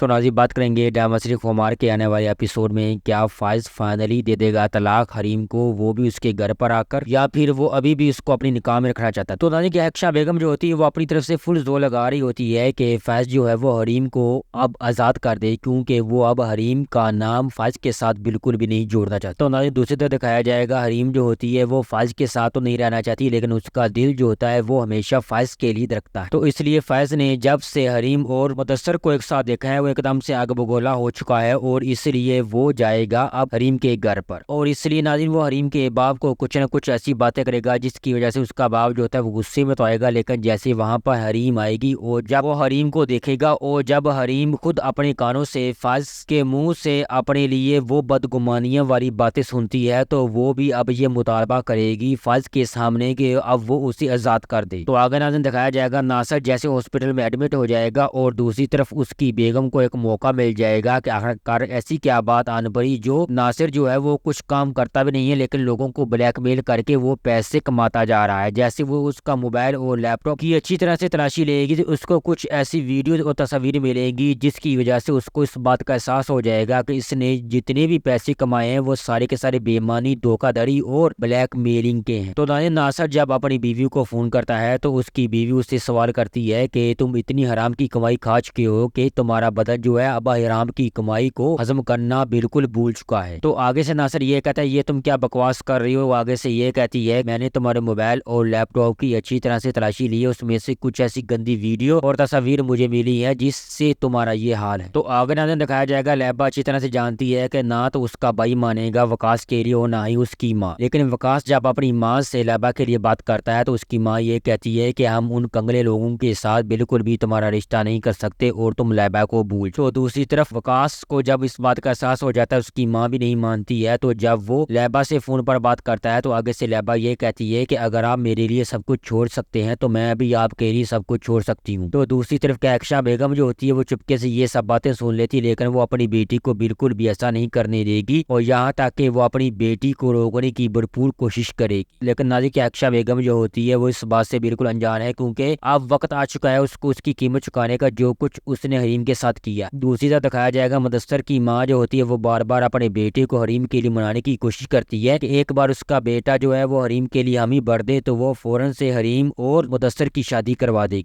ناظرین بات کریں گے ڈرامہ سیریز خمار کے آنے والے ایپیسوڈ میں کیا فائز فائنلی دے دے گا طلاق حریم کو، وہ بھی اس کے گھر پر آ کر، یا پھر وہ ابھی بھی اس کو اپنی نکاح میں رکھنا چاہتا ہے۔ تو ناظرین عائشہ بیگم جو ہوتی ہے وہ اپنی طرف سے فل زور لگا رہی ہوتی ہے کہ فائز جو ہے وہ حریم کو اب آزاد کر دے، کیونکہ وہ اب حریم کا نام فائز کے ساتھ بالکل بھی نہیں جوڑنا چاہتا۔ تو ناظرین دوسری طرف دکھایا جائے گا حریم جو ہوتی ہے وہ فائز کے ساتھ تو نہیں رہنا چاہتی، لیکن اس کا دل جو ہوتا ہے وہ ہمیشہ فائز کے لیے رکھتا ہے۔ تو اس لیے فائز نے جب سے حریم اور مدثر کو ایک ساتھ دیکھا ہے وہ ایک دم سے آگ بگولا ہو چکا ہے، اور اس لیے وہ جائے گا اب حریم کے گھر پر، اور اس لیے ناظرین وہ حریم کے باپ کو کچھ نہ کچھ ایسی باتیں کرے گا جس کی وجہ سے اس کا باپ جو ہوتا ہے وہ غصے میں تو آئے گا، لیکن جیسے وہاں پر حریم آئے گی اور جب وہ حریم کو دیکھے گا اور جب حریم خود اپنے کانوں سے فائز کے منہ سے اپنے لیے وہ بدگمانیاں والی باتیں سنتی ہے، تو وہ بھی اب یہ مطالبہ کرے گی فائز کے سامنے کہ اب وہ اسے آزاد کر دے۔ تو آگے ناظرین دکھایا جائے گا ناصر جیسے ہاسپٹل میں ایڈمٹ ہو جائے گا، اور دوسری طرف اس کی بیگم کو ایک موقع مل جائے گا کہ آخرکار ایسی کیا بات آن پڑی جو ناصر جو ہے وہ کچھ کام کرتا بھی نہیں ہے، لیکن لوگوں کو بلیک میل کر کے وہ پیسے کماتا جا رہا ہے۔ جیسے وہ اس کا موبائل اور لیپ ٹاپ کی اچھی طرح سے تلاشی لے گی تو اس کو کچھ ایسی ویڈیوز اور تصاویر ملے گی جس کی وجہ سے اس کو اس بات کا احساس ہو جائے گا کہ اس نے جتنے بھی پیسے کمائے ہیں وہ سارے کے سارے بے ایمانی، دھوکہ دھڑی اور بلیک میلنگ کے ہیں۔ تو ناصر جب اپنی بیوی کو فون کرتا ہے تو اس کی بیوی اس سے سوال کرتی ہے کہ تم اتنی حرام کی کمائی کھا چکے ہو کہ تمہارا بدن جو ہے اب حرام کی کمائی کو ہضم کرنا بالکل بھول چکا ہے۔ تو آگے سے ناصر یہ کہتا ہے یہ تم کیا بکواس کر رہی ہو، آگے سے یہ کہتی ہے میں نے تمہارے موبائل اور لیپ ٹاپ کی اچھی طرح سے تلاشی لی ہے، اس میں سے کچھ ایسی گندی ویڈیو اور تصاویر مجھے ملی ہے جس سے تمہارا یہ حال ہے۔ تو آگے ناظرین دکھایا جائے گا لیبا اچھی طرح سے جانتی ہے کہ نہ تو اس کا بھائی مانے گا وکاس کے لیے اور نہ ہی اس کی ماں، لیکن وکاس جب اپنی ماں سے لیبا کے لیے بات کرتا ہے تو اس کی ماں یہ کہتی ہے کہ ہم ان کنگلے لوگوں کے ساتھ بالکل بھی تمہارا رشتہ نہیں کر سکتے اور تم لیبا کو بھول۔ تو دوسری طرف وکاس کو جب اس بات کا احساس ہو جاتا ہے اس کی ماں بھی نہیں مانتی ہے، تو جب وہ لیبا سے فون پر بات کرتا ہے تو آگے سے لیبا یہ کہتی ہے کہ اگر آپ میرے لیے سب کچھ چھوڑ سکتے ہیں تو میں بھی آپ کے لیے سب کچھ چھوڑ سکتی ہوں۔ تو دوسری طرف عائشہ بیگم جو ہوتی ہے وہ چپکے سے یہ سب باتیں سن لیتی، لیکن وہ اپنی بیٹی کو بالکل بھی ایسا نہیں کرنے دے گی، اور یہاں تک کہ وہ اپنی بیٹی کو روکنے کی بھرپور کوشش کرے گی، لیکن ناظرین عائشہ بیگم جو ہوتی ہے وہ اس بات سے بالکل انجان ہے، کیونکہ اب وقت آ چکا ہے اس کو اس کی قیمت چکانے کا جو کچھ اس نے حریم کے ساتھ کیا۔ دوسری طرف دکھایا جائے گا مدثر کی ماں جو ہوتی ہے وہ بار بار اپنے بیٹے کو حریم کے لیے منانے کی کوشش کرتی ہے کہ ایک بار اس کا بیٹا جو ہے وہ حریم کے لیے حامی بھر دے تو وہ فوراً سے حریم اور مدثر کی شادی کروا دے گی۔